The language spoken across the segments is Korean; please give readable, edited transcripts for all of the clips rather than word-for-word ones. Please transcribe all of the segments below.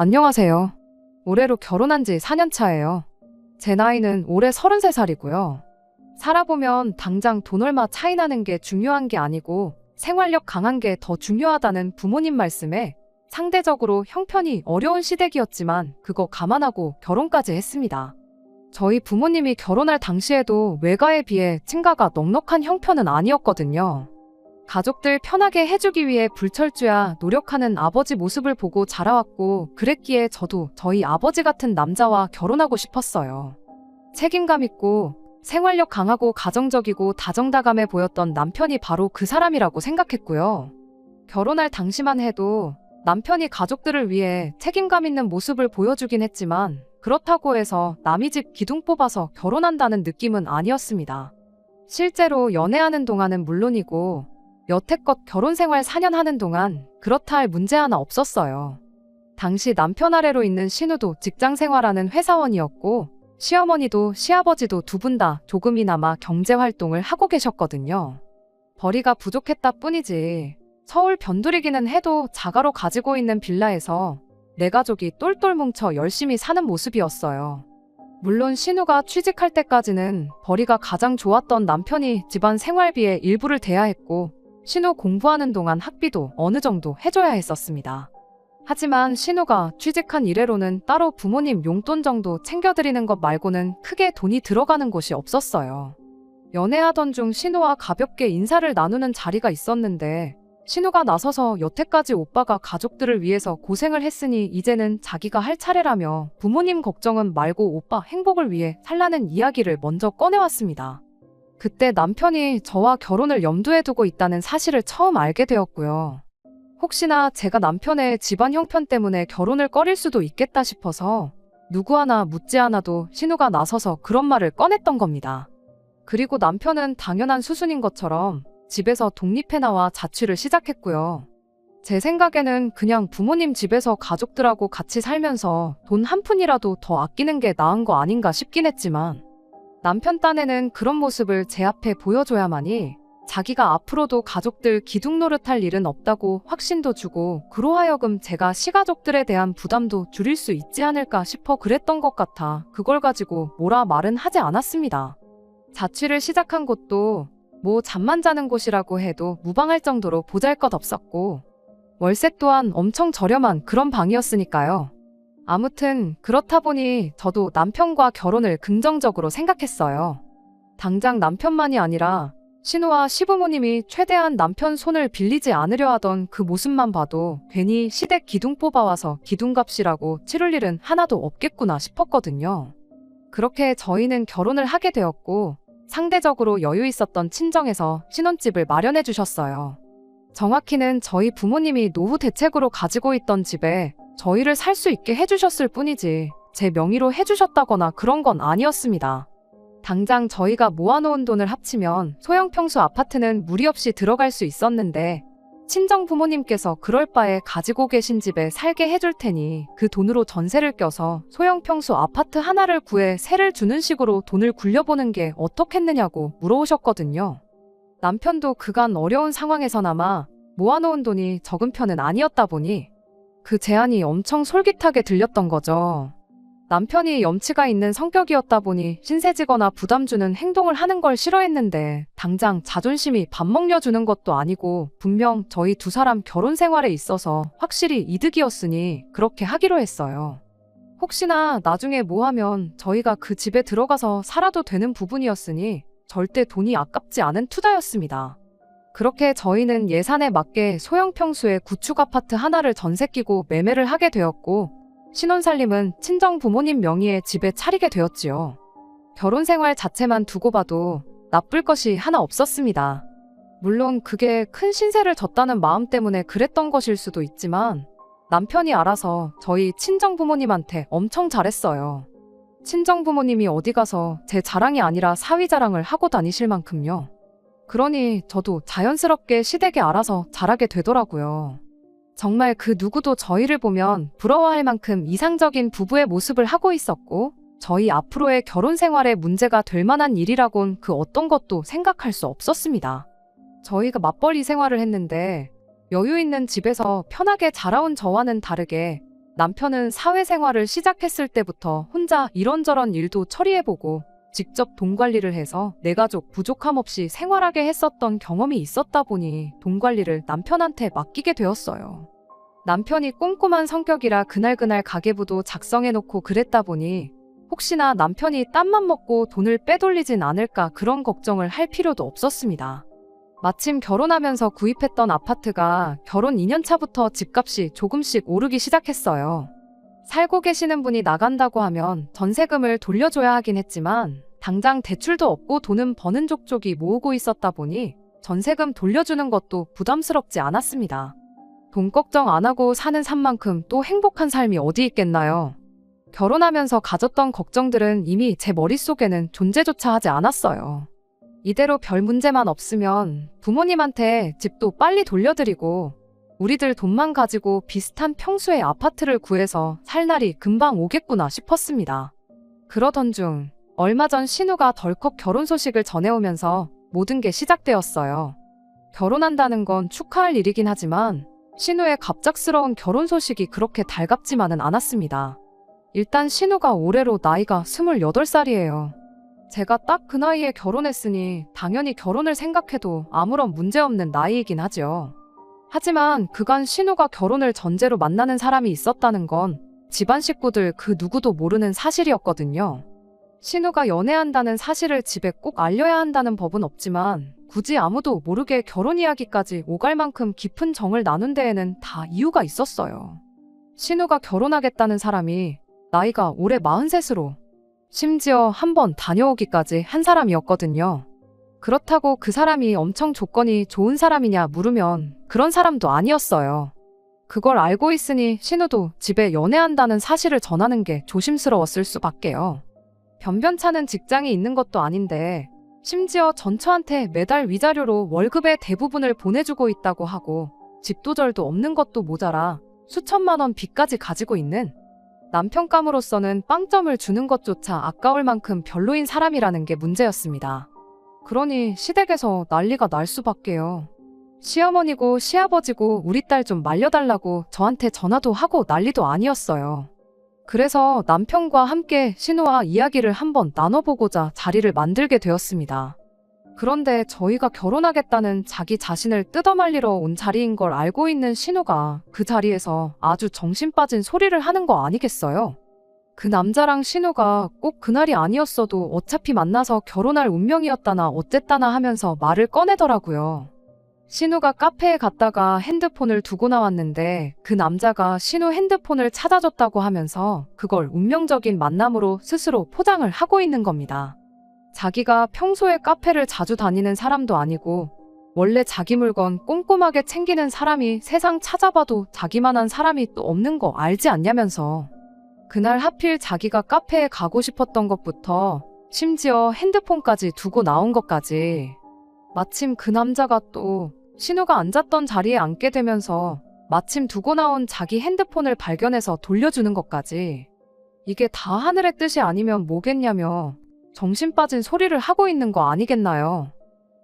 안녕하세요. 올해로 결혼한 지 4년 차예요. 제 나이는 올해 33살이고요. 살아보면 당장 돈 얼마 차이 나는 게 중요한 게 아니고 생활력 강한 게 더 중요하다는 부모님 말씀에 상대적으로 형편이 어려운 시댁이었지만 그거 감안하고 결혼까지 했습니다. 저희 부모님이 결혼할 당시에도 외가에 비해 친가가 넉넉한 형편은 아니었거든요. 가족들 편하게 해주기 위해 불철주야 노력하는 아버지 모습을 보고 자라왔고 그랬기에 저도 저희 아버지 같은 남자와 결혼하고 싶었어요. 책임감 있고 생활력 강하고 가정적이고 다정다감해 보였던 남편이 바로 그 사람이라고 생각했고요. 결혼할 당시만 해도 남편이 가족들을 위해 책임감 있는 모습을 보여주긴 했지만 그렇다고 해서 남의 집 기둥 뽑아서 결혼한다는 느낌은 아니었습니다. 실제로 연애하는 동안은 물론이고 여태껏 결혼 생활 4년 하는 동안 그렇다 할 문제 하나 없었어요. 당시 남편 아래로 있는 신우도 직장 생활하는 회사원이었고 시어머니도 시아버지도 두 분 다 조금이나마 경제 활동을 하고 계셨거든요. 벌이가 부족했다 뿐이지 서울 변두리기는 해도 자가로 가지고 있는 빌라에서 내 가족이 똘똘 뭉쳐 열심히 사는 모습이었어요. 물론 신우가 취직할 때까지는 벌이가 가장 좋았던 남편이 집안 생활비의 일부를 대야 했고 신우 공부하는 동안 학비도 어느 정도 해줘야 했었습니다. 하지만 신우가 취직한 이래로는 따로 부모님 용돈 정도 챙겨드리는 것 말고는 크게 돈이 들어가는 곳이 없었어요. 연애하던 중 신우와 가볍게 인사를 나누는 자리가 있었는데 신우가 나서서 여태까지 오빠가 가족들을 위해서 고생을 했으니 이제는 자기가 할 차례라며 부모님 걱정은 말고 오빠 행복을 위해 살라는 이야기를 먼저 꺼내왔습니다. 그때 남편이 저와 결혼을 염두에 두고 있다는 사실을 처음 알게 되었고요. 혹시나 제가 남편의 집안 형편 때문에 결혼을 꺼릴 수도 있겠다 싶어서 누구 하나 묻지 않아도 신우가 나서서 그런 말을 꺼냈던 겁니다. 그리고 남편은 당연한 수순인 것처럼 집에서 독립해 나와 자취를 시작했고요. 제 생각에는 그냥 부모님 집에서 가족들하고 같이 살면서 돈 한 푼이라도 더 아끼는 게 나은 거 아닌가 싶긴 했지만 남편 딴에는 그런 모습을 제 앞에 보여줘야만이 자기가 앞으로도 가족들 기둥 노릇할 일은 없다고 확신도 주고 그로하여금 제가 시가족들에 대한 부담도 줄일 수 있지 않을까 싶어 그랬던 것 같아 그걸 가지고 뭐라 말은 하지 않았습니다. 자취를 시작한 곳도 뭐 잠만 자는 곳이라고 해도 무방할 정도로 보잘것없었고 월세 또한 엄청 저렴한 그런 방이었으니까요. 아무튼 그렇다 보니 저도 남편과 결혼을 긍정적으로 생각했어요. 당장 남편만이 아니라 신우와 시부모님이 최대한 남편 손을 빌리지 않으려 하던 그 모습만 봐도 괜히 시댁 기둥 뽑아와서 기둥값이라고 치를 일은 하나도 없겠구나 싶었거든요. 그렇게 저희는 결혼을 하게 되었고 상대적으로 여유 있었던 친정에서 신혼집을 마련해 주셨어요. 정확히는 저희 부모님이 노후 대책으로 가지고 있던 집에 저희를 살 수 있게 해주셨을 뿐이지 제 명의로 해주셨다거나 그런 건 아니었습니다. 당장 저희가 모아놓은 돈을 합치면 소형 평수 아파트는 무리 없이 들어갈 수 있었는데 친정 부모님께서 그럴 바에 가지고 계신 집에 살게 해줄 테니 그 돈으로 전세를 껴서 소형 평수 아파트 하나를 구해 세를 주는 식으로 돈을 굴려보는 게 어떻겠느냐고 물어오셨거든요. 남편도 그간 어려운 상황에서나마 모아놓은 돈이 적은 편은 아니었다 보니 그 제안이 엄청 솔깃하게 들렸던 거죠. 남편이 염치가 있는 성격이었다 보니 신세지거나 부담 주는 행동을 하는 걸 싫어했는데 당장 자존심이 밥 먹여주는 것도 아니고 분명 저희 두 사람 결혼 생활에 있어서 확실히 이득이었으니 그렇게 하기로 했어요. 혹시나 나중에 뭐 하면 저희가 그 집에 들어가서 살아도 되는 부분이었으니 절대 돈이 아깝지 않은 투자였습니다. 그렇게 저희는 예산에 맞게 소형 평수의 구축 아파트 하나를 전세 끼고 매매를 하게 되었고 신혼살림은 친정 부모님 명의의 집에 차리게 되었지요. 결혼 생활 자체만 두고 봐도 나쁠 것이 하나 없었습니다. 물론 그게 큰 신세를 졌다는 마음 때문에 그랬던 것일 수도 있지만 남편이 알아서 저희 친정 부모님한테 엄청 잘했어요. 친정 부모님이 어디 가서 제 자랑이 아니라 사위 자랑을 하고 다니실 만큼요. 그러니 저도 자연스럽게 시댁에 알아서 잘하게 되더라고요. 정말 그 누구도 저희를 보면 부러워할 만큼 이상적인 부부의 모습을 하고 있었고 저희 앞으로의 결혼 생활에 문제가 될 만한 일이라곤 그 어떤 것도 생각할 수 없었습니다. 저희가 맞벌이 생활을 했는데 여유 있는 집에서 편하게 자라온 저와는 다르게 남편은 사회생활을 시작했을 때부터 혼자 이런저런 일도 처리해보고 직접 돈 관리를 해서 내 가족 부족함 없이 생활하게 했었던 경험이 있었다 보니 돈 관리를 남편한테 맡기게 되었어요. 남편이 꼼꼼한 성격이라 그날그날 가계부도 작성해놓고 그랬다 보니 혹시나 남편이 땀만 먹고 돈을 빼돌리진 않을까 그런 걱정을 할 필요도 없었습니다. 마침 결혼하면서 구입했던 아파트가 결혼 2년 차부터 집값이 조금씩 오르기 시작했어요. 살고 계시는 분이 나간다고 하면 전세금을 돌려줘야 하긴 했지만 당장 대출도 없고 돈은 버는 족족이 모으고 있었다 보니 전세금 돌려주는 것도 부담스럽지 않았습니다. 돈 걱정 안 하고 사는 삶만큼 또 행복한 삶이 어디 있겠나요? 결혼하면서 가졌던 걱정들은 이미 제 머릿속에는 존재조차 하지 않았어요. 이대로 별 문제만 없으면 부모님한테 집도 빨리 돌려드리고 우리들 돈만 가지고 비슷한 평수의 아파트를 구해서 살 날이 금방 오겠구나 싶었습니다. 그러던 중 얼마 전 신우가 덜컥 결혼 소식을 전해오면서 모든 게 시작되었어요. 결혼한다는 건 축하할 일이긴 하지만 신우의 갑작스러운 결혼 소식이 그렇게 달갑지만은 않았습니다. 일단 신우가 올해로 나이가 28살이에요. 제가 딱 그 나이에 결혼했으니 당연히 결혼을 생각해도 아무런 문제없는 나이이긴 하죠. 하지만 그간 신우가 결혼을 전제로 만나는 사람이 있었다는 건 집안 식구들 그 누구도 모르는 사실이었거든요. 신우가 연애한다는 사실을 집에 꼭 알려야 한다는 법은 없지만 굳이 아무도 모르게 결혼 이야기까지 오갈 만큼 깊은 정을 나눈 데에는 다 이유가 있었어요. 신우가 결혼하겠다는 사람이 나이가 올해 43으로 심지어 한번 다녀오기까지 한 사람이었거든요. 그렇다고 그 사람이 엄청 조건이 좋은 사람이냐 물으면 그런 사람도 아니었어요. 그걸 알고 있으니 신우도 집에 연애한다는 사실을 전하는 게 조심스러웠을 수밖에요. 변변찮은 직장이 있는 것도 아닌데 심지어 전처한테 매달 위자료로 월급의 대부분을 보내주고 있다고 하고 집도절도 없는 것도 모자라 수천만 원 빚까지 가지고 있는 남편감으로서는 빵점을 주는 것조차 아까울 만큼 별로인 사람이라는 게 문제였습니다. 그러니 시댁에서 난리가 날 수밖에요. 시어머니고 시아버지고 우리 딸 좀 말려달라고 저한테 전화도 하고 난리도 아니었어요. 그래서 남편과 함께 신우와 이야기를 한번 나눠보고자 자리를 만들게 되었습니다. 그런데 저희가 결혼하겠다는 자기 자신을 뜯어말리러 온 자리인 걸 알고 있는 신우가 그 자리에서 아주 정신 빠진 소리를 하는 거 아니겠어요? 그 남자랑 신우가 꼭 그날이 아니었어도 어차피 만나서 결혼할 운명이었다나 어쨌다나 하면서 말을 꺼내더라고요. 신우가 카페에 갔다가 핸드폰을 두고 나왔는데 그 남자가 신우 핸드폰을 찾아줬다고 하면서 그걸 운명적인 만남으로 스스로 포장을 하고 있는 겁니다. 자기가 평소에 카페를 자주 다니는 사람도 아니고 원래 자기 물건 꼼꼼하게 챙기는 사람이 세상 찾아봐도 자기만한 사람이 또 없는 거 알지 않냐면서 그날 하필 자기가 카페에 가고 싶었던 것부터 심지어 핸드폰까지 두고 나온 것까지 마침 그 남자가 또 신우가 앉았던 자리에 앉게 되면서 마침 두고 나온 자기 핸드폰을 발견해서 돌려주는 것까지 이게 다 하늘의 뜻이 아니면 뭐겠냐며 정신 빠진 소리를 하고 있는 거 아니겠나요?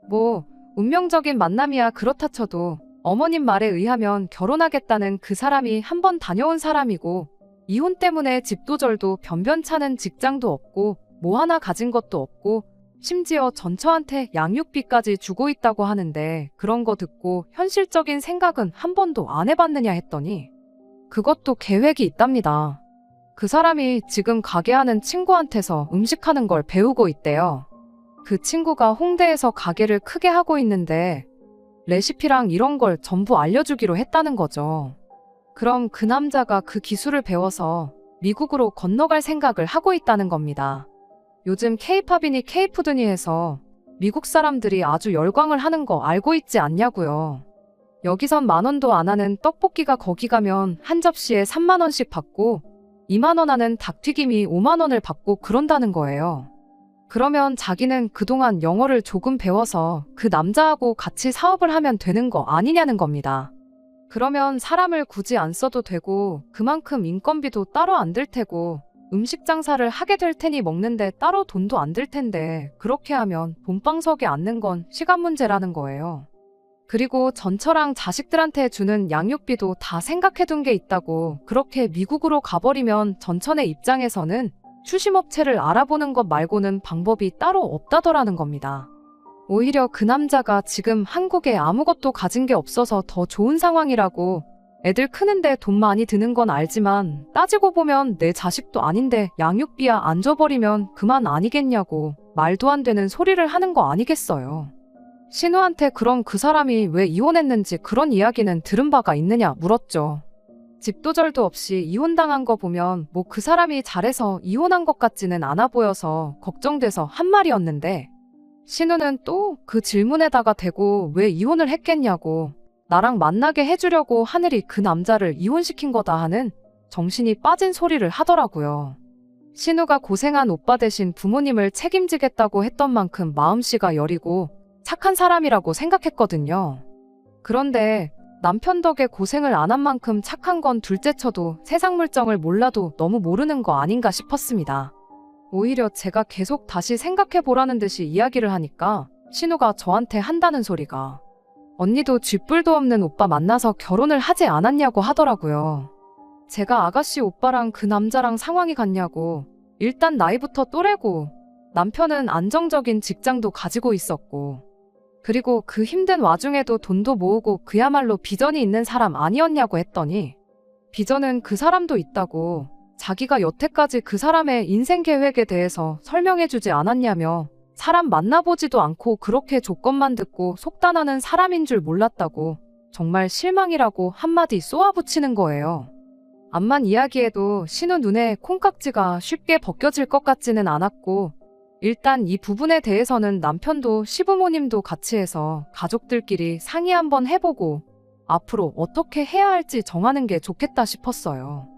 뭐 운명적인 만남이야 그렇다 쳐도 어머님 말에 의하면 결혼하겠다는 그 사람이 한 번 다녀온 사람이고 이혼 때문에 집도절도 변변찮은 직장도 없고 뭐 하나 가진 것도 없고 심지어 전처한테 양육비까지 주고 있다고 하는데 그런 거 듣고 현실적인 생각은 한 번도 안 해봤느냐 했더니 그것도 계획이 있답니다. 그 사람이 지금 가게 하는 친구한테서 음식하는 걸 배우고 있대요. 그 친구가 홍대에서 가게를 크게 하고 있는데 레시피랑 이런 걸 전부 알려주기로 했다는 거죠. 그럼 그 남자가 그 기술을 배워서 미국으로 건너갈 생각을 하고 있다는 겁니다. 요즘 K-팝이니 K-푸드니 해서 미국 사람들이 아주 열광을 하는 거 알고 있지 않냐고요. 여기선 10,000원도 안 하는 떡볶이가 거기 가면 한 접시에 30,000원씩 받고 20,000원 하는 닭튀김이 50,000원을 받고 그런다는 거예요. 그러면 자기는 그동안 영어를 조금 배워서 그 남자하고 같이 사업을 하면 되는 거 아니냐는 겁니다. 그러면 사람을 굳이 안 써도 되고 그만큼 인건비도 따로 안 들 테고 음식 장사를 하게 될 테니 먹는데 따로 돈도 안 들 텐데 그렇게 하면 본방석에 앉는 건 시간 문제라는 거예요. 그리고 전처랑 자식들한테 주는 양육비도 다 생각해둔 게 있다고. 그렇게 미국으로 가버리면 전처네 입장에서는 추심업체를 알아보는 것 말고는 방법이 따로 없다더라는 겁니다. 오히려 그 남자가 지금 한국에 아무것도 가진 게 없어서 더 좋은 상황이라고. 애들 크는데 돈 많이 드는 건 알지만 따지고 보면 내 자식도 아닌데 양육비야 안 줘버리면 그만 아니겠냐고 말도 안 되는 소리를 하는 거 아니겠어요. 신우한테 그럼 그 사람이 왜 이혼했는지 그런 이야기는 들은 바가 있느냐 물었죠. 집도절도 없이 이혼당한 거 보면 뭐 그 사람이 잘해서 이혼한 것 같지는 않아 보여서 걱정돼서 한 말이었는데, 신우는 또 그 질문에다가 대고 왜 이혼을 했겠냐고, 나랑 만나게 해주려고 하늘이 그 남자를 이혼시킨 거다 하는 정신이 빠진 소리를 하더라고요. 신우가 고생한 오빠 대신 부모님을 책임지겠다고 했던 만큼 마음씨가 여리고 착한 사람이라고 생각했거든요. 그런데 남편 덕에 고생을 안 한 만큼 착한 건 둘째쳐도 세상 물정을 몰라도 너무 모르는 거 아닌가 싶었습니다. 오히려 제가 계속 다시 생각해보라는 듯이 이야기를 하니까 신우가 저한테 한다는 소리가, 언니도 쥐뿔도 없는 오빠 만나서 결혼을 하지 않았냐고 하더라고요. 제가 아가씨 오빠랑 그 남자랑 상황이 같냐고. 일단 나이부터 또래고 남편은 안정적인 직장도 가지고 있었고, 그리고 그 힘든 와중에도 돈도 모으고 그야말로 비전이 있는 사람 아니었냐고 했더니, 비전은 그 사람도 있다고, 자기가 여태까지 그 사람의 인생 계획에 대해서 설명해주지 않았냐며, 사람 만나보지도 않고 그렇게 조건만 듣고 속단하는 사람인 줄 몰랐다고 정말 실망이라고 한마디 쏘아붙이는 거예요. 암만 이야기해도 신우 눈에 콩깍지가 쉽게 벗겨질 것 같지는 않았고, 일단 이 부분에 대해서는 남편도 시부모님도 같이 해서 가족들끼리 상의 한번 해보고 앞으로 어떻게 해야 할지 정하는 게 좋겠다 싶었어요.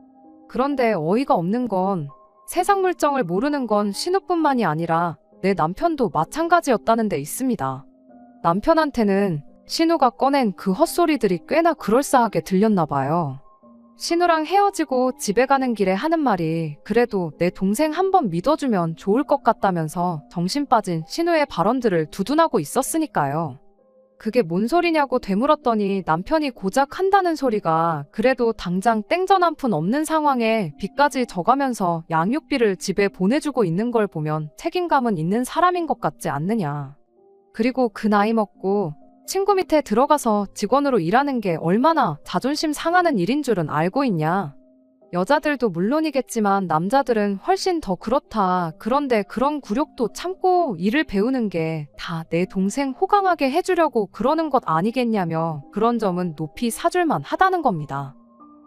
그런데 어이가 없는 건 세상 물정을 모르는 건 신우뿐만이 아니라 내 남편도 마찬가지였다는 데 있습니다. 남편한테는 신우가 꺼낸 그 헛소리들이 꽤나 그럴싸하게 들렸나 봐요. 신우랑 헤어지고 집에 가는 길에 하는 말이 그래도 내 동생 한번 믿어주면 좋을 것 같다면서 정신 빠진 신우의 발언들을 두둔하고 있었으니까요. 그게 뭔 소리냐고 되물었더니 남편이 고작 한다는 소리가 그래도 당장 땡전 한 푼 없는 상황에 빚까지 져가면서 양육비를 집에 보내주고 있는 걸 보면 책임감은 있는 사람인 것 같지 않느냐. 그리고 그 나이 먹고 친구 밑에 들어가서 직원으로 일하는 게 얼마나 자존심 상하는 일인 줄은 알고 있냐. 여자들도 물론이겠지만 남자들은 훨씬 더 그렇다. 그런데 그런 굴욕도 참고 일을 배우는 게 다 내 동생 호강하게 해주려고 그러는 것 아니겠냐며 그런 점은 높이 사줄만 하다는 겁니다.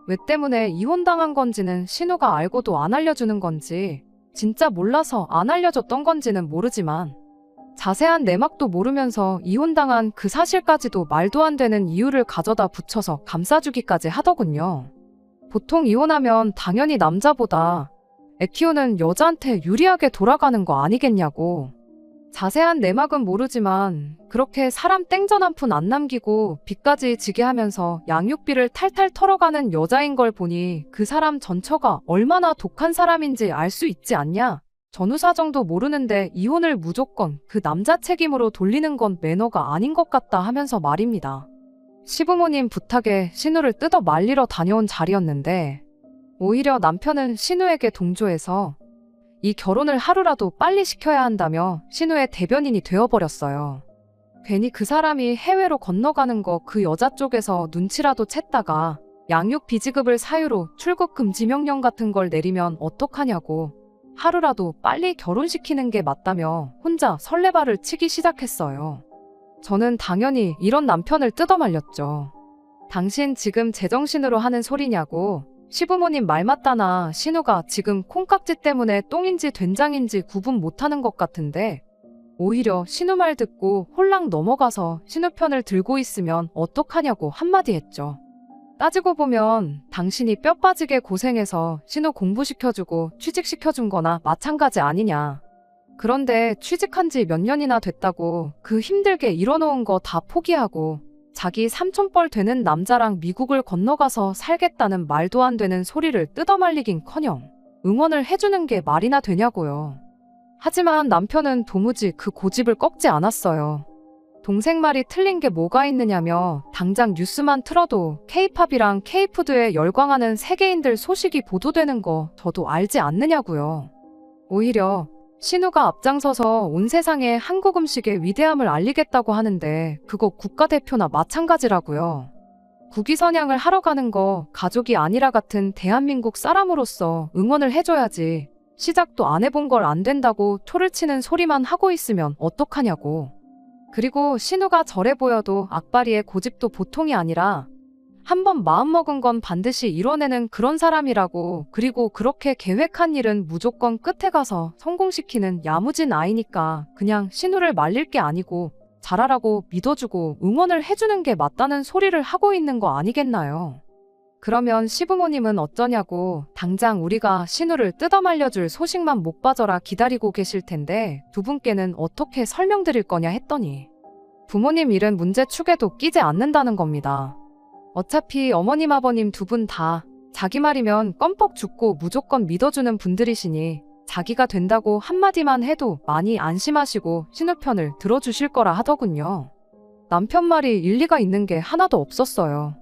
왜 때문에 이혼당한 건지는 신우가 알고도 안 알려주는 건지, 진짜 몰라서 안 알려줬던 건지는 모르지만 자세한 내막도 모르면서 이혼당한 그 사실까지도 말도 안 되는 이유를 가져다 붙여서 감싸주기까지 하더군요. 보통 이혼하면 당연히 남자보다 애 키우는 여자한테 유리하게 돌아가는 거 아니겠냐고. 자세한 내막은 모르지만 그렇게 사람 땡전 한 푼 안 남기고 빚까지 지게 하면서 양육비를 탈탈 털어가는 여자인 걸 보니 그 사람 전처가 얼마나 독한 사람인지 알 수 있지 않냐. 전후 사정도 모르는데 이혼을 무조건 그 남자 책임으로 돌리는 건 매너가 아닌 것 같다 하면서 말입니다. 시부모님 부탁에 신우를 뜯어 말리러 다녀온 자리였는데 오히려 남편은 신우에게 동조해서 이 결혼을 하루라도 빨리 시켜야 한다며 신우의 대변인이 되어버렸어요. 괜히 그 사람이 해외로 건너가는 거 그 여자 쪽에서 눈치라도 챘다가 양육 비지급을 사유로 출국 금지 명령 같은 걸 내리면 어떡하냐고 하루라도 빨리 결혼시키는 게 맞다며 혼자 설레발을 치기 시작했어요. 저는 당연히 이런 남편을 뜯어 말렸죠. 당신 지금 제정신으로 하는 소리냐고. 시부모님 말 맞다나 신우가 지금 콩깍지 때문에 똥인지 된장인지 구분 못하는 것 같은데 오히려 신우 말 듣고 홀랑 넘어가서 신우 편을 들고 있으면 어떡하냐고 한마디 했죠. 따지고 보면 당신이 뼈 빠지게 고생해서 신우 공부시켜주고 취직시켜준 거나 마찬가지 아니냐. 그런데 취직한 지 몇 년이나 됐다고 그 힘들게 일어놓은 거 다 포기하고 자기 삼촌뻘 되는 남자랑 미국을 건너가서 살겠다는 말도 안 되는 소리를 뜯어말리긴커녕 응원을 해주는 게 말이나 되냐고요. 하지만 남편은 도무지 그 고집을 꺾지 않았어요. 동생 말이 틀린 게 뭐가 있느냐며 당장 뉴스만 틀어도 K-팝이랑 K-푸드에 열광하는 세계인들 소식이 보도되는 거 저도 알지 않느냐고요. 오히려 신우가 앞장서서 온 세상에 한국 음식의 위대함을 알리겠다고 하는데 그거 국가대표나 마찬가지라고요. 국위선양을 하러 가는 거 가족이 아니라 같은 대한민국 사람으로서 응원을 해줘야지. 시작도 안 해본 걸 안 된다고 초를 치는 소리만 하고 있으면 어떡하냐고. 그리고 신우가 저래 보여도 악바리의 고집도 보통이 아니라 한번 마음먹은 건 반드시 이뤄내는 그런 사람이라고. 그리고 그렇게 계획한 일은 무조건 끝에 가서 성공시키는 야무진 아이니까 그냥 신우를 말릴 게 아니고 잘하라고 믿어주고 응원을 해주는 게 맞다는 소리를 하고 있는 거 아니겠나요? 그러면 시부모님은 어쩌냐고. 당장 우리가 신우를 뜯어말려줄 소식만 못 봐줘라 기다리고 계실 텐데 두 분께는 어떻게 설명드릴 거냐 했더니 부모님 일은 문제 축에도 끼지 않는다는 겁니다. 어차피 어머님 아버님 두 분 다 자기 말이면 껌뻑 죽고 무조건 믿어주는 분들이시니 자기가 된다고 한마디만 해도 많이 안심하시고 신우 편을 들어주실 거라 하더군요. 남편 말이 일리가 있는 게 하나도 없었어요.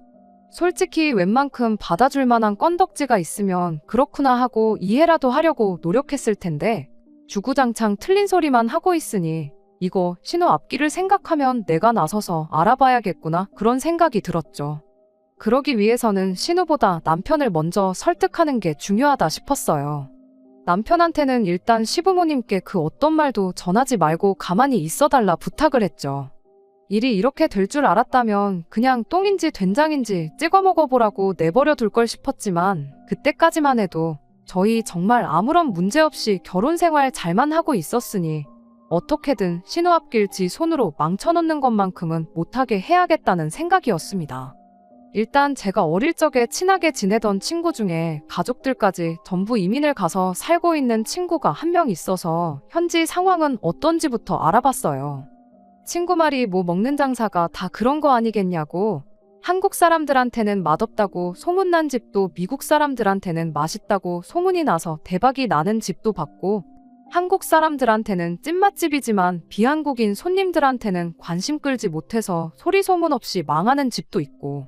솔직히 웬만큼 받아줄 만한 건덕지가 있으면 그렇구나 하고 이해라도 하려고 노력했을 텐데 주구장창 틀린 소리만 하고 있으니 이거 신우 앞길을 생각하면 내가 나서서 알아봐야겠구나 그런 생각이 들었죠. 그러기 위해서는 신우보다 남편을 먼저 설득하는 게 중요하다 싶었어요. 남편한테는 일단 시부모님께 그 어떤 말도 전하지 말고 가만히 있어달라 부탁을 했죠. 일이 이렇게 될 줄 알았다면 그냥 똥인지 된장인지 찍어 먹어보라고 내버려 둘 걸 싶었지만 그때까지만 해도 저희 정말 아무런 문제 없이 결혼 생활 잘만 하고 있었으니 어떻게든 신우 앞길 지 손으로 망쳐놓는 것만큼은 못하게 해야겠다는 생각이었습니다. 일단 제가 어릴 적에 친하게 지내던 친구 중에 가족들까지 전부 이민을 가서 살고 있는 친구가 한 명 있어서 현지 상황은 어떤지부터 알아봤어요. 친구 말이 뭐 먹는 장사가 다 그런 거 아니겠냐고. 한국 사람들한테는 맛없다고 소문난 집도 미국 사람들한테는 맛있다고 소문이 나서 대박이 나는 집도 봤고 한국 사람들한테는 찐맛집이지만 비한국인 손님들한테는 관심 끌지 못해서 소리 소문 없이 망하는 집도 있고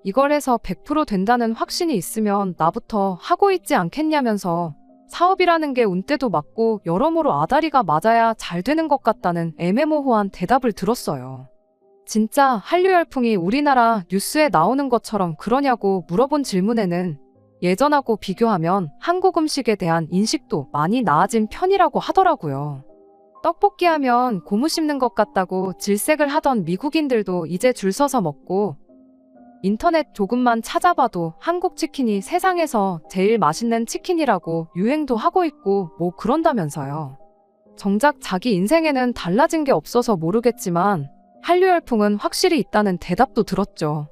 이걸 해서 100% 된다는 확신이 있으면 나부터 하고 있지 않겠냐면서 사업이라는 게 운때도 맞고 여러모로 아다리가 맞아야 잘 되는 것 같다는 애매모호한 대답을 들었어요. 진짜 한류 열풍이 우리나라 뉴스에 나오는 것처럼 그러냐고 물어본 질문에는 예전하고 비교하면 한국 음식에 대한 인식도 많이 나아진 편이라고 하더라고요. 떡볶이 하면 고무 씹는 것 같다고 질색을 하던 미국인들도 이제 줄 서서 먹고 인터넷 조금만 찾아봐도 한국 치킨이 세상에서 제일 맛있는 치킨이라고 유행도 하고 있고 뭐 그런다면서요. 정작 자기 인생에는 달라진 게 없어서 모르겠지만 한류 열풍은 확실히 있다는 대답도 들었죠.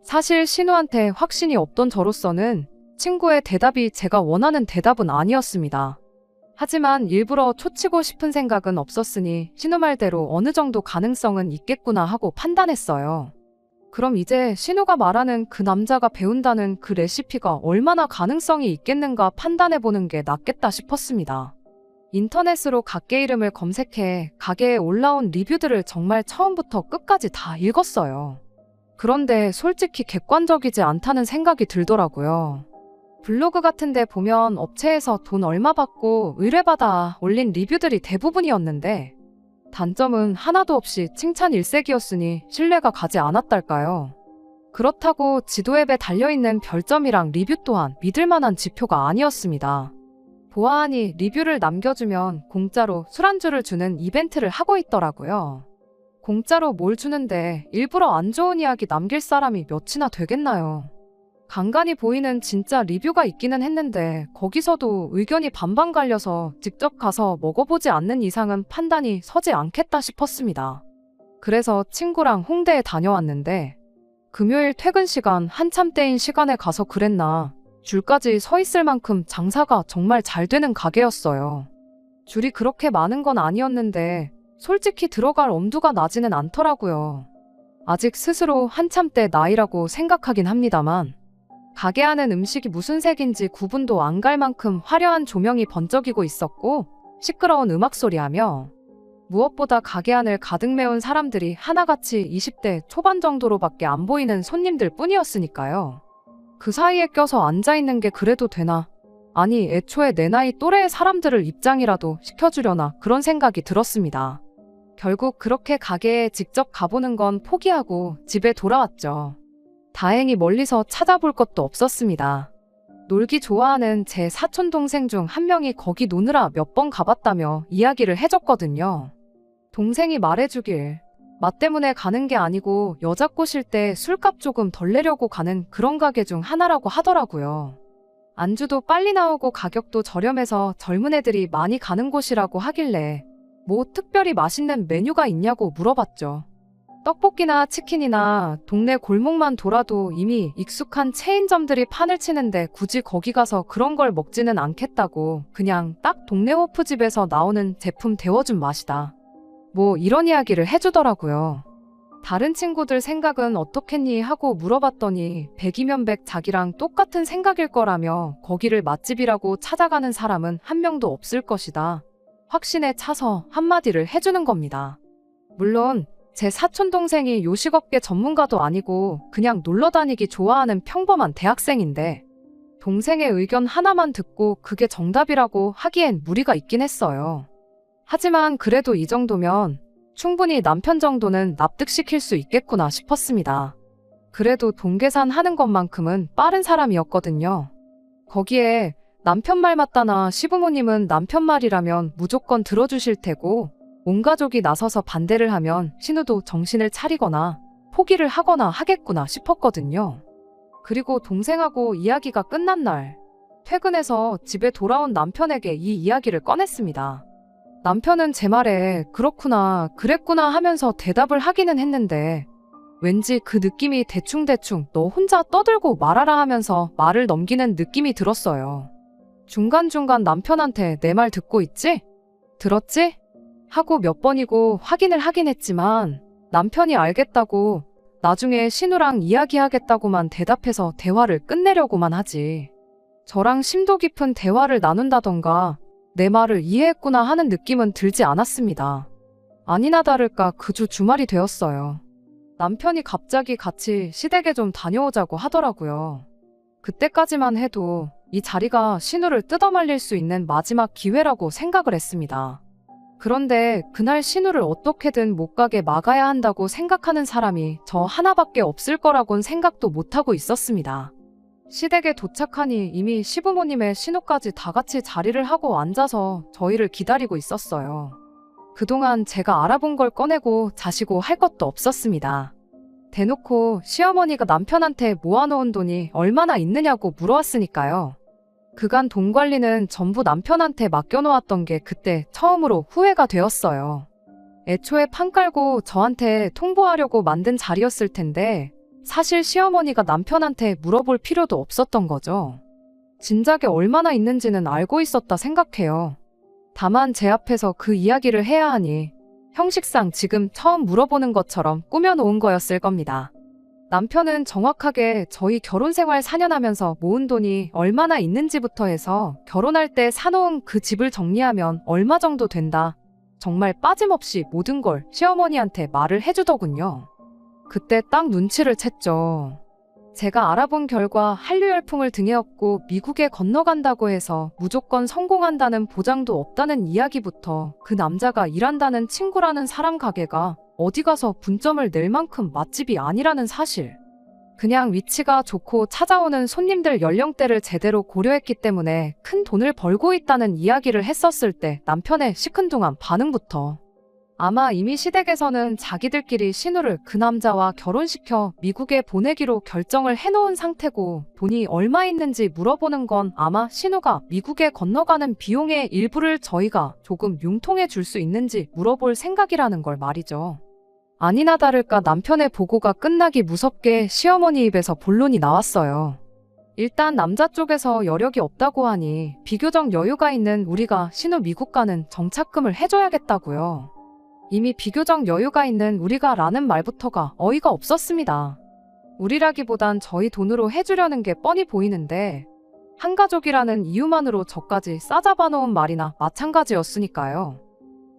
사실 신우한테 확신이 없던 저로서는 친구의 대답이 제가 원하는 대답은 아니었습니다. 하지만 일부러 초치고 싶은 생각은 없었으니 신우 말대로 어느 정도 가능성은 있겠구나 하고 판단했어요. 그럼 이제 신우가 말하는 그 남자가 배운다는 그 레시피가 얼마나 가능성이 있겠는가 판단해보는 게 낫겠다 싶었습니다. 인터넷으로 가게 이름을 검색해 가게에 올라온 리뷰들을 정말 처음부터 끝까지 다 읽었어요. 그런데 솔직히 객관적이지 않다는 생각이 들더라고요. 블로그 같은 데 보면 업체에서 돈 얼마 받고 의뢰받아 올린 리뷰들이 대부분이었는데 단점은 하나도 없이 칭찬 일색이었으니 신뢰가 가지 않았달까요. 그렇다고 지도 앱에 달려있는 별점이랑 리뷰 또한 믿을만한 지표가 아니었습니다. 보아하니 리뷰를 남겨주면 공짜로 술안주를 주는 이벤트를 하고 있더라고요. 공짜로 뭘 주는데 일부러 안 좋은 이야기 남길 사람이 몇이나 되겠나요. 간간히 보이는 진짜 리뷰가 있기는 했는데 거기서도 의견이 반반 갈려서 직접 가서 먹어보지 않는 이상은 판단이 서지 않겠다 싶었습니다. 그래서 친구랑 홍대에 다녀왔는데 금요일 퇴근 시간 한참 때인 시간에 가서 그랬나 줄까지 서 있을 만큼 장사가 정말 잘 되는 가게였어요. 줄이 그렇게 많은 건 아니었는데 솔직히 들어갈 엄두가 나지는 않더라고요. 아직 스스로 한참 때 나이라고 생각하긴 합니다만 가게 안은 음식이 무슨 색인지 구분도 안 갈 만큼 화려한 조명이 번쩍이고 있었고 시끄러운 음악 소리하며 무엇보다 가게 안을 가득 메운 사람들이 하나같이 20대 초반 정도로밖에 안 보이는 손님들 뿐이었으니까요. 그 사이에 껴서 앉아있는 게 그래도 되나? 아니, 애초에 내 나이 또래의 사람들을 입장이라도 시켜주려나 그런 생각이 들었습니다. 결국 그렇게 가게에 직접 가보는 건 포기하고 집에 돌아왔죠. 다행히 멀리서 찾아볼 것도 없었습니다. 놀기 좋아하는 제 사촌 동생 중 한 명이 거기 노느라 몇 번 가봤다며 이야기를 해줬거든요. 동생이 말해주길 맛 때문에 가는 게 아니고 여자 꼬실 때 술값 조금 덜 내려고 가는 그런 가게 중 하나라고 하더라고요. 안주도 빨리 나오고 가격도 저렴해서 젊은 애들이 많이 가는 곳이라고 하길래 뭐 특별히 맛있는 메뉴가 있냐고 물어봤죠. 떡볶이나 치킨이나 동네 골목만 돌아도 이미 익숙한 체인점들이 판을 치는데 굳이 거기 가서 그런 걸 먹지는 않겠다고 그냥 딱 동네 호프집에서 나오는 제품 데워준 맛이다. 뭐 이런 이야기를 해주더라고요. 다른 친구들 생각은 어떻겠니 하고 물어봤더니 백이면 백 자기랑 똑같은 생각일 거라며 거기를 맛집이라고 찾아가는 사람은 한 명도 없을 것이다. 확신에 차서 한마디를 해주는 겁니다. 물론 제 사촌 동생이 요식업계 전문가도 아니고 그냥 놀러 다니기 좋아하는 평범한 대학생인데 동생의 의견 하나만 듣고 그게 정답이라고 하기엔 무리가 있긴 했어요. 하지만 그래도 이 정도면 충분히 남편 정도는 납득시킬 수 있겠구나 싶었습니다. 그래도 돈 계산하는 것만큼은 빠른 사람이었거든요. 거기에 남편 말 맞다나 시부모님은 남편 말이라면 무조건 들어주실 테고 온 가족이 나서서 반대를 하면 신우도 정신을 차리거나 포기를 하거나 하겠구나 싶었거든요. 그리고 동생하고 이야기가 끝난 날 퇴근해서 집에 돌아온 남편에게 이 이야기를 꺼냈습니다. 남편은 제 말에 그렇구나, 그랬구나 하면서 대답을 하기는 했는데 왠지 그 느낌이 대충대충 너 혼자 떠들고 말하라 하면서 말을 넘기는 느낌이 들었어요. 중간중간 남편한테 내 말 듣고 있지? 들었지? 하고 몇 번이고 확인을 하긴 했지만 남편이 알겠다고 나중에 신우랑 이야기하겠다고만 대답해서 대화를 끝내려고만 하지. 저랑 심도 깊은 대화를 나눈다던가 내 말을 이해했구나 하는 느낌은 들지 않았습니다. 아니나 다를까 그 주 주말이 되었어요. 남편이 갑자기 같이 시댁에 좀 다녀오자고 하더라고요. 그때까지만 해도 이 자리가 신우를 뜯어말릴 수 있는 마지막 기회라고 생각을 했습니다. 그런데 그날 신우를 어떻게든 못 가게 막아야 한다고 생각하는 사람이 저 하나밖에 없을 거라곤 생각도 못하고 있었습니다. 시댁에 도착하니 이미 시부모님의 신우까지 다 같이 자리를 하고 앉아서 저희를 기다리고 있었어요. 그동안 제가 알아본 걸 꺼내고 자시고 할 것도 없었습니다. 대놓고 시어머니가 남편한테 모아놓은 돈이 얼마나 있느냐고 물어왔으니까요. 그간 돈 관리는 전부 남편한테 맡겨놓았던 게 그때 처음으로 후회가 되었어요. 애초에 판 깔고 저한테 통보하려고 만든 자리였을 텐데 사실 시어머니가 남편한테 물어볼 필요도 없었던 거죠. 진작에 얼마나 있는지는 알고 있었다 생각해요. 다만 제 앞에서 그 이야기를 해야 하니 형식상 지금 처음 물어보는 것처럼 꾸며놓은 거였을 겁니다. 남편은 정확하게 저희 결혼생활 4년 하면서 모은 돈이 얼마나 있는지부터 해서 결혼할 때 사놓은 그 집을 정리하면 얼마 정도 된다. 정말 빠짐없이 모든 걸 시어머니한테 말을 해주더군요. 그때 딱 눈치를 챘죠. 제가 알아본 결과 한류 열풍을 등에 업고 미국에 건너간다고 해서 무조건 성공한다는 보장도 없다는 이야기부터 그 남자가 일한다는 친구라는 사람 가게가 어디 가서 분점을 낼 만큼 맛집이 아니라는 사실. 그냥 위치가 좋고 찾아오는 손님들 연령대를 제대로 고려했기 때문에 큰 돈을 벌고 있다는 이야기를 했었을 때 남편의 시큰둥한 반응부터 아마 이미 시댁에서는 자기들끼리 신우를 그 남자와 결혼시켜 미국에 보내기로 결정을 해놓은 상태고 돈이 얼마 있는지 물어보는 건 아마 신우가 미국에 건너가는 비용의 일부를 저희가 조금 융통해 줄 수 있는지 물어볼 생각이라는 걸 말이죠. 아니나 다를까 남편의 보고가 끝나기 무섭게 시어머니 입에서 본론이 나왔어요. 일단 남자 쪽에서 여력이 없다고 하니 비교적 여유가 있는 우리가 신우 미국 가는 정착금을 해줘야겠다고요. 이미 비교적 여유가 있는 우리가 라는 말부터가 어이가 없었습니다. 우리라기보단 저희 돈으로 해주려는 게 뻔히 보이는데 한 가족이라는 이유만으로 저까지 싸잡아 놓은 말이나 마찬가지였으니까요.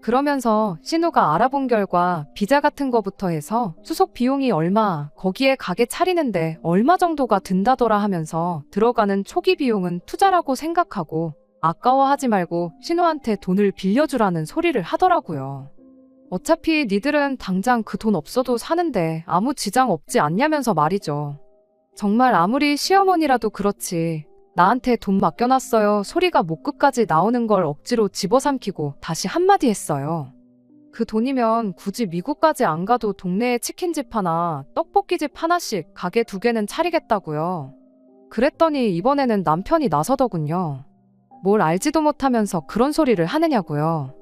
그러면서 신우가 알아본 결과 비자 같은 거부터 해서 수속 비용이 얼마, 거기에 가게 차리는데 얼마 정도가 든다더라 하면서 들어가는 초기 비용은 투자라고 생각하고 아까워하지 말고 신우한테 돈을 빌려주라는 소리를 하더라고요. 어차피 니들은 당장 그 돈 없어도 사는데 아무 지장 없지 않냐면서 말이죠. 정말 아무리 시어머니라도 그렇지 나한테 돈 맡겨놨어요 소리가 목 끝까지 나오는 걸 억지로 집어삼키고 다시 한마디 했어요. 그 돈이면 굳이 미국까지 안 가도 동네에 치킨집 하나, 떡볶이집 하나씩 가게 2개는 차리겠다고요. 그랬더니 이번에는 남편이 나서더군요. 뭘 알지도 못하면서 그런 소리를 하느냐고요.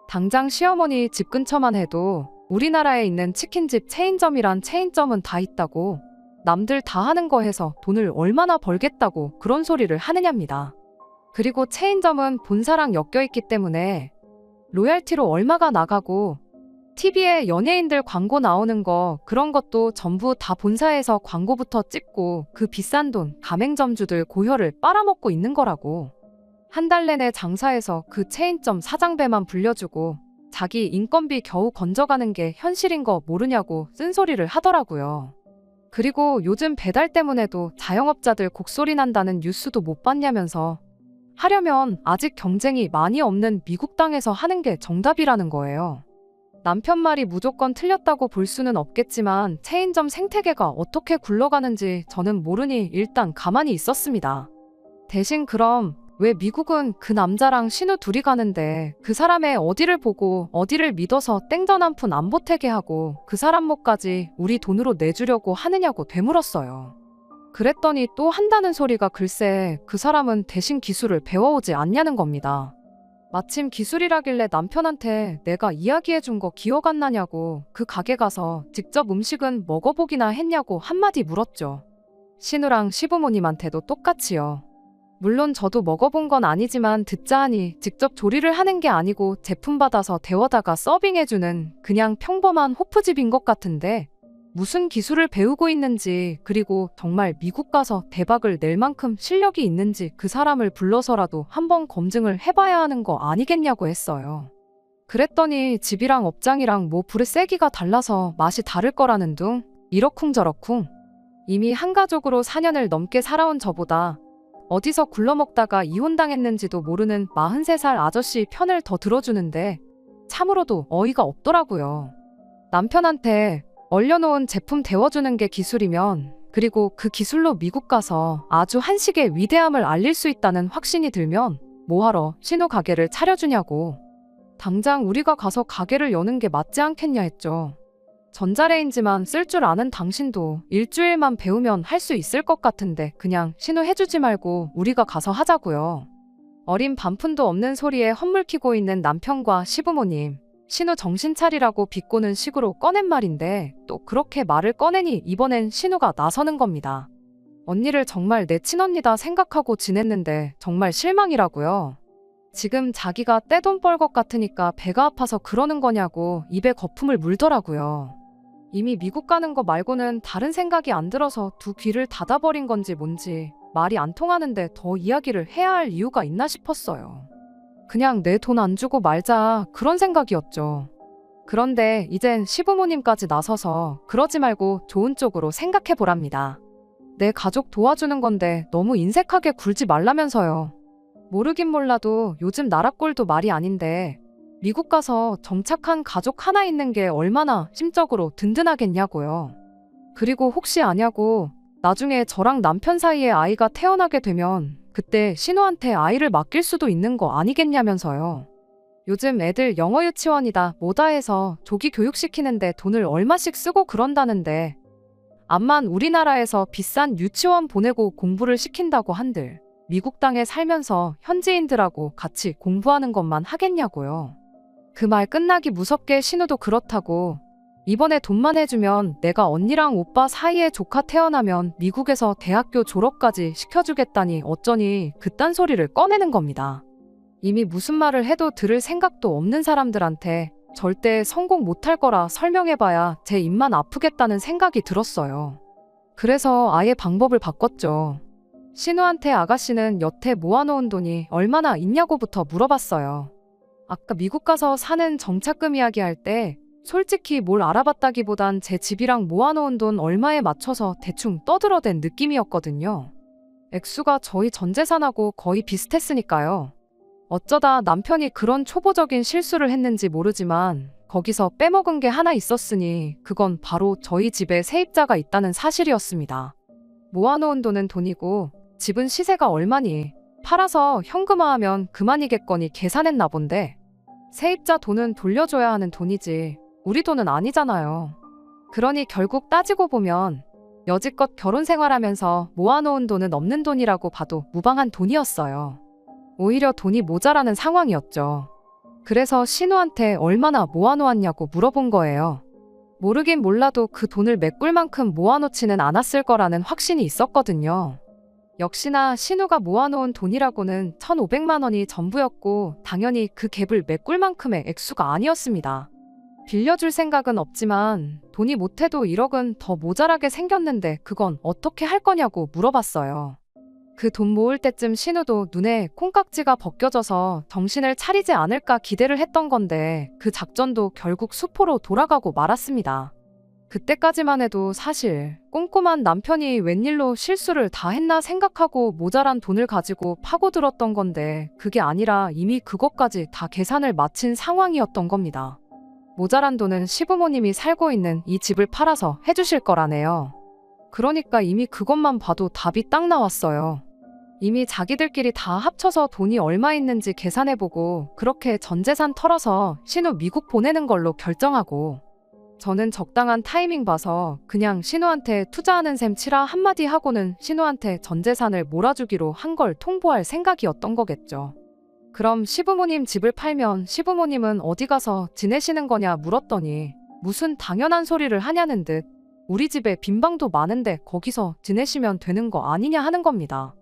당장 시어머니 집 근처만 해도 우리나라에 있는 치킨집 체인점이란 체인점은 다 있다고 남들 다 하는 거 해서 돈을 얼마나 벌겠다고 그런 소리를 하느냐입니다. 그리고 체인점은 본사랑 엮여있기 때문에 로얄티로 얼마가 나가고 TV에 연예인들 광고 나오는 거 그런 것도 전부 다 본사에서 광고부터 찍고 그 비싼 돈 가맹점주들 고혈을 빨아먹고 있는 거라고. 한 달 내내 장사해서 그 체인점 사장 배만 불려주고 자기 인건비 겨우 건져가는 게 현실인 거 모르냐고 쓴소리를 하더라고요. 그리고 요즘 배달 때문에도 자영업자들 곡소리 난다는 뉴스도 못 봤냐면서 하려면 아직 경쟁이 많이 없는 미국 땅에서 하는 게 정답이라는 거예요. 남편 말이 무조건 틀렸다고 볼 수는 없겠지만 체인점 생태계가 어떻게 굴러가는지 저는 모르니 일단 가만히 있었습니다. 대신 그럼 왜 미국은 그 남자랑 신우 둘이 가는데 그 사람의 어디를 보고 어디를 믿어서 땡전 한 푼 안 보태게 하고 그 사람 목까지 우리 돈으로 내주려고 하느냐고 되물었어요. 그랬더니 또 한다는 소리가 글쎄 그 사람은 대신 기술을 배워오지 않냐는 겁니다. 마침 기술이라길래 남편한테 내가 이야기해준 거 기억 안 나냐고 그 가게 가서 직접 음식은 먹어보기나 했냐고 한마디 물었죠. 신우랑 시부모님한테도 똑같이요. 물론 저도 먹어본 건 아니지만 듣자 하니 직접 조리를 하는 게 아니고 제품 받아서 데워다가 서빙해주는 그냥 평범한 호프집인 것 같은데 무슨 기술을 배우고 있는지 그리고 정말 미국 가서 대박을 낼 만큼 실력이 있는지 그 사람을 불러서라도 한번 검증을 해봐야 하는 거 아니겠냐고 했어요. 그랬더니 집이랑 업장이랑 뭐 불의 세기가 달라서 맛이 다를 거라는 둥 이러쿵저러쿵. 이미 한가족으로 4년을 넘게 살아온 저보다 어디서 굴러먹다가 이혼당했는지도 모르는 43살 아저씨 편을 더 들어주는데 참으로도 어이가 없더라고요. 남편한테 얼려놓은 제품 데워주는 게 기술이면 그리고 그 기술로 미국 가서 아주 한식의 위대함을 알릴 수 있다는 확신이 들면 뭐하러 신우 가게를 차려주냐고. 당장 우리가 가서 가게를 여는 게 맞지 않겠냐 했죠. 전자레인지만 쓸 줄 아는 당신도 일주일만 배우면 할 수 있을 것 같은데 그냥 신우 해주지 말고 우리가 가서 하자고요. 어린 반푼도 없는 소리에 헛물키고 있는 남편과 시부모님. 신우 정신 차리라고 비꼬는 식으로 꺼낸 말인데 또 그렇게 말을 꺼내니 이번엔 신우가 나서는 겁니다. 언니를 정말 내 친언니다 생각하고 지냈는데 정말 실망이라고요. 지금 자기가 떼돈 벌 것 같으니까 배가 아파서 그러는 거냐고 입에 거품을 물더라고요. 이미 미국 가는 거 말고는 다른 생각이 안 들어서 두 귀를 닫아버린 건지 뭔지 말이 안 통하는데 더 이야기를 해야 할 이유가 있나 싶었어요. 그냥 내 돈 안 주고 말자 그런 생각이었죠. 그런데 이젠 시부모님까지 나서서 그러지 말고 좋은 쪽으로 생각해 보랍니다. 내 가족 도와주는 건데 너무 인색하게 굴지 말라면서요. 모르긴 몰라도 요즘 나라꼴도 말이 아닌데 미국 가서 정착한 가족 하나 있는 게 얼마나 심적으로 든든하겠냐고요. 그리고 혹시 아냐고 나중에 저랑 남편 사이에 아이가 태어나게 되면 그때 신우한테 아이를 맡길 수도 있는 거 아니겠냐면서요. 요즘 애들 영어 유치원이다 뭐다 해서 조기 교육시키는데 돈을 얼마씩 쓰고 그런다는데 암만 우리나라에서 비싼 유치원 보내고 공부를 시킨다고 한들 미국 땅에 살면서 현지인들하고 같이 공부하는 것만 하겠냐고요. 그 말 끝나기 무섭게 신우도 그렇다고 이번에 돈만 해주면 내가 언니랑 오빠 사이에 조카 태어나면 미국에서 대학교 졸업까지 시켜주겠다니 어쩌니 그딴 소리를 꺼내는 겁니다. 이미 무슨 말을 해도 들을 생각도 없는 사람들한테 절대 성공 못할 거라 설명해봐야 제 입만 아프겠다는 생각이 들었어요. 그래서 아예 방법을 바꿨죠. 신우한테 아가씨는 여태 모아놓은 돈이 얼마나 있냐고부터 물어봤어요. 아까 미국 가서 사는 정착금 이야기할 때 솔직히 뭘 알아봤다기보단 제 집이랑 모아놓은 돈 얼마에 맞춰서 대충 떠들어댄 느낌이었거든요. 액수가 저희 전 재산하고 거의 비슷했으니까요. 어쩌다 남편이 그런 초보적인 실수를 했는지 모르지만 거기서 빼먹은 게 하나 있었으니 그건 바로 저희 집에 세입자가 있다는 사실이었습니다. 모아놓은 돈은 돈이고 집은 시세가 얼마니 팔아서 현금화하면 그만이겠거니 계산했나 본데 세입자 돈은 돌려줘야 하는 돈이지 우리 돈은 아니잖아요. 그러니 결국 따지고 보면 여지껏 결혼 생활하면서 모아놓은 돈은 없는 돈이라고 봐도 무방한 돈이었어요. 오히려 돈이 모자라는 상황이었죠. 그래서 신우한테 얼마나 모아놓았냐고 물어본 거예요. 모르긴 몰라도 그 돈을 메꿀 만큼 모아놓지는 않았을 거라는 확신이 있었거든요. 역시나 신우가 모아놓은 돈이라고는 1,500만 원이 전부였고 당연히 그 갭을 메꿀 만큼의 액수가 아니었습니다. 빌려줄 생각은 없지만 돈이 못해도 1억은 더 모자라게 생겼는데 그건 어떻게 할 거냐고 물어봤어요. 그 돈 모을 때쯤 신우도 눈에 콩깍지가 벗겨져서 정신을 차리지 않을까 기대를 했던 건데 그 작전도 결국 수포로 돌아가고 말았습니다. 그때까지만 해도 사실 꼼꼼한 남편이 웬일로 실수를 다 했나 생각하고 모자란 돈을 가지고 파고들었던 건데 그게 아니라 이미 그것까지 다 계산을 마친 상황이었던 겁니다. 모자란 돈은 시부모님이 살고 있는 이 집을 팔아서 해주실 거라네요. 그러니까 이미 그것만 봐도 답이 딱 나왔어요. 이미 자기들끼리 다 합쳐서 돈이 얼마 있는지 계산해보고 그렇게 전 재산 털어서 신우 미국 보내는 걸로 결정하고 저는 적당한 타이밍 봐서 그냥 신우한테 투자하는 셈 치라 한마디 하고는 신우한테 전 재산을 몰아주기로 한 걸 통보할 생각이었던 거겠죠. 그럼 시부모님 집을 팔면 시부모님은 어디 가서 지내시는 거냐 물었더니 무슨 당연한 소리를 하냐는 듯 우리 집에 빈 방도 많은데 거기서 지내시면 되는 거 아니냐 하는 겁니다.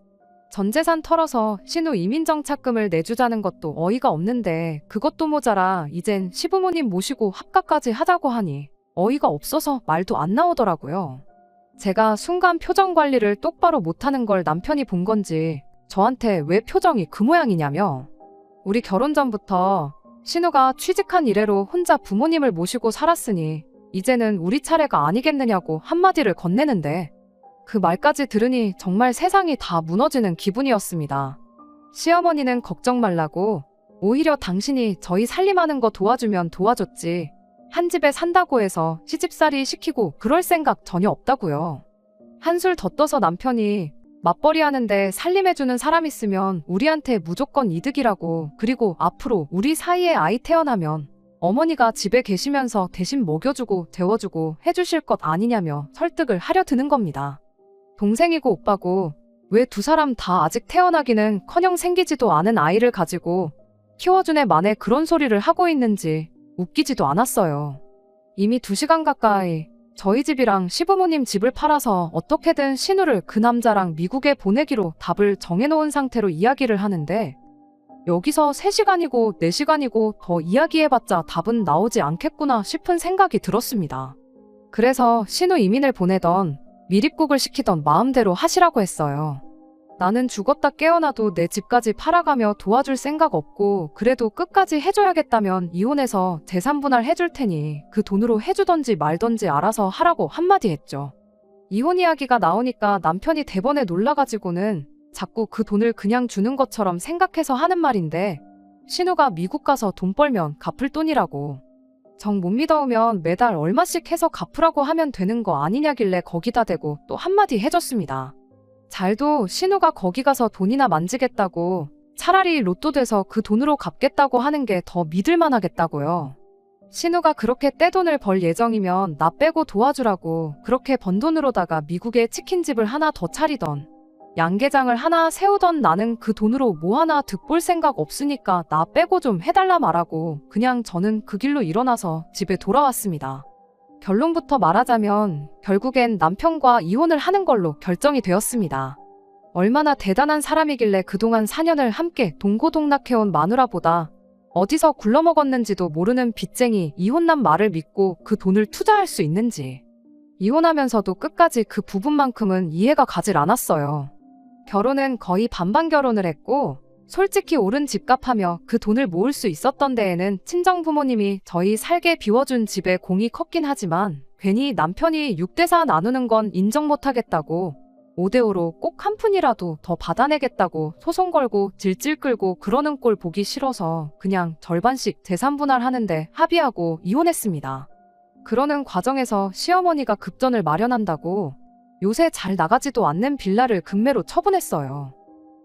전 재산 털어서 신우 이민정착금을 내주자는 것도 어이가 없는데 그것도 모자라 이젠 시부모님 모시고 합가까지 하자고 하니 어이가 없어서 말도 안 나오더라고요. 제가 순간 표정 관리를 똑바로 못하는 걸 남편이 본 건지 저한테 왜 표정이 그 모양이냐며 우리 결혼 전부터 신우가 취직한 이래로 혼자 부모님을 모시고 살았으니 이제는 우리 차례가 아니겠느냐고 한마디를 건네는데 그 말까지 들으니 정말 세상이 다 무너지는 기분이었습니다. 시어머니는 걱정 말라고 오히려 당신이 저희 살림하는 거 도와주면 도와줬지 한 집에 산다고 해서 시집살이 시키고 그럴 생각 전혀 없다고요. 한술 더 떠서 남편이 맞벌이 하는데 살림해주는 사람 있으면 우리한테 무조건 이득이라고 그리고 앞으로 우리 사이에 아이 태어나면 어머니가 집에 계시면서 대신 먹여주고 재워주고 해주실 것 아니냐며 설득을 하려 드는 겁니다. 동생이고 오빠고 왜 두 사람 다 아직 태어나기는커녕 생기지도 않은 아이를 가지고 키워준 애 만에 그런 소리를 하고 있는지 웃기지도 않았어요. 이미 2시간 가까이 저희 집이랑 시부모님 집을 팔아서 어떻게든 신우를 그 남자랑 미국에 보내기로 답을 정해놓은 상태로 이야기를 하는데 여기서 3시간이고 4시간이고 더 이야기해봤자 답은 나오지 않겠구나 싶은 생각이 들었습니다. 그래서 신우 이민을 보내던 미립국을 시키던 마음대로 하시라고 했어요. 나는 죽었다 깨어나도 내 집까지 팔아가며 도와줄 생각 없고 그래도 끝까지 해줘야겠다면 이혼해서 재산 분할 해줄 테니 그 돈으로 해주던지 말던지 알아서 하라고 한마디 했죠. 이혼 이야기가 나오니까 남편이 대번에 놀라가지고는 자꾸 그 돈을 그냥 주는 것처럼 생각해서 하는 말인데 신우가 미국 가서 돈 벌면 갚을 돈이라고 정 못 믿어오면 매달 얼마씩 해서 갚으라고 하면 되는 거 아니냐길래 거기다 대고 또 한마디 해줬습니다. 잘도 신우가 거기 가서 돈이나 만지겠다고 차라리 로또 돼서 그 돈으로 갚겠다고 하는 게 더 믿을만 하겠다고요. 신우가 그렇게 떼돈을 벌 예정이면 나 빼고 도와주라고 그렇게 번 돈으로다가 미국에 치킨집을 하나 더 차리던 양계장을 하나 세우던 나는 그 돈으로 뭐 하나 득볼 생각 없으니까 나 빼고 좀 해달라 말하고 그냥 저는 그 길로 일어나서 집에 돌아왔습니다. 결론부터 말하자면 결국엔 남편과 이혼을 하는 걸로 결정이 되었습니다. 얼마나 대단한 사람이길래 그동안 4년을 함께 동고동락해온 마누라보다 어디서 굴러먹었는지도 모르는 빚쟁이 이혼남 말을 믿고 그 돈을 투자할 수 있는지 이혼하면서도 끝까지 그 부분만큼은 이해가 가질 않았어요. 결혼은 거의 반반 결혼을 했고 솔직히 오른 집값하며 그 돈을 모을 수 있었던 데에는 친정 부모님이 저희 살게 비워준 집에 공이 컸긴 하지만 괜히 남편이 6대4 나누는 건 인정 못하겠다고 5대5로 꼭 한 푼이라도 더 받아내겠다고 소송 걸고 질질 끌고 그러는 꼴 보기 싫어서 그냥 절반씩 재산 분할하는데 합의하고 이혼했습니다. 그러는 과정에서 시어머니가 급전을 마련한다고 요새 잘 나가지도 않는 빌라를 급매로 처분했어요.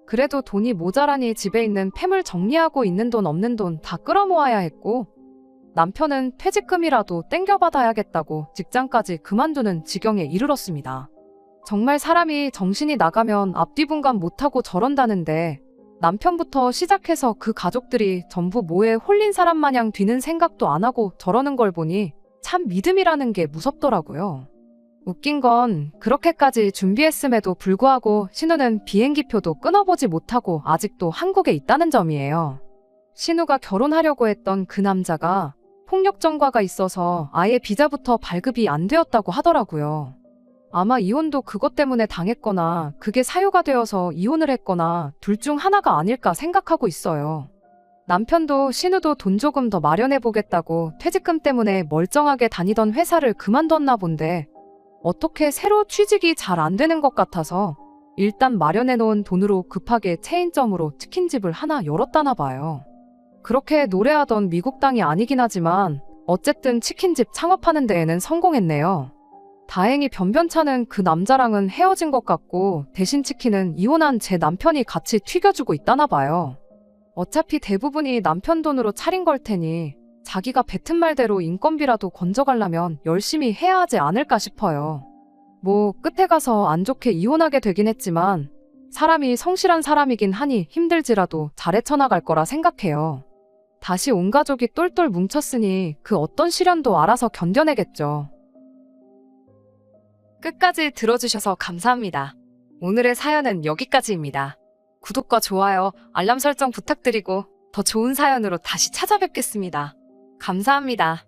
그래도 돈이 모자라니 집에 있는 폐물 정리하고 있는 돈 없는 돈 다 끌어모아야 했고 남편은 퇴직금이라도 땡겨받아야겠다고 직장까지 그만두는 지경에 이르렀습니다. 정말 사람이 정신이 나가면 앞뒤분간 못하고 저런다는데 남편부터 시작해서 그 가족들이 전부 뭐에 홀린 사람 마냥 뒤는 생각도 안 하고 저러는 걸 보니 참 믿음이라는 게 무섭더라고요. 웃긴 건 그렇게까지 준비했음에도 불구하고 신우는 비행기표도 끊어보지 못하고 아직도 한국에 있다는 점이에요. 신우가 결혼하려고 했던 그 남자가 폭력 전과가 있어서 아예 비자부터 발급이 안 되었다고 하더라고요. 아마 이혼도 그것 때문에 당했거나 그게 사유가 되어서 이혼을 했거나 둘 중 하나가 아닐까 생각하고 있어요. 남편도 신우도 돈 조금 더 마련해보겠다고 퇴직금 때문에 멀쩡하게 다니던 회사를 그만뒀나 본데 어떻게 새로 취직이 잘 안 되는 것 같아서 일단 마련해놓은 돈으로 급하게 체인점으로 치킨집을 하나 열었다나 봐요. 그렇게 노래하던 미국 땅이 아니긴 하지만 어쨌든 치킨집 창업하는 데에는 성공했네요. 다행히 변변찮은 그 남자랑은 헤어진 것 같고 대신 치킨은 이혼한 제 남편이 같이 튀겨주고 있다나 봐요. 어차피 대부분이 남편 돈으로 차린 걸 테니 자기가 뱉은 말대로 인건비라도 건져가려면 열심히 해야 하지 않을까 싶어요. 뭐 끝에 가서 안 좋게 이혼하게 되긴 했지만 사람이 성실한 사람이긴 하니 힘들지라도 잘 헤쳐나갈 거라 생각해요. 다시 온 가족이 똘똘 뭉쳤으니 그 어떤 시련도 알아서 견뎌내겠죠. 끝까지 들어주셔서 감사합니다. 오늘의 사연은 여기까지입니다. 구독과 좋아요, 알람 설정 부탁드리고 더 좋은 사연으로 다시 찾아뵙겠습니다. 감사합니다.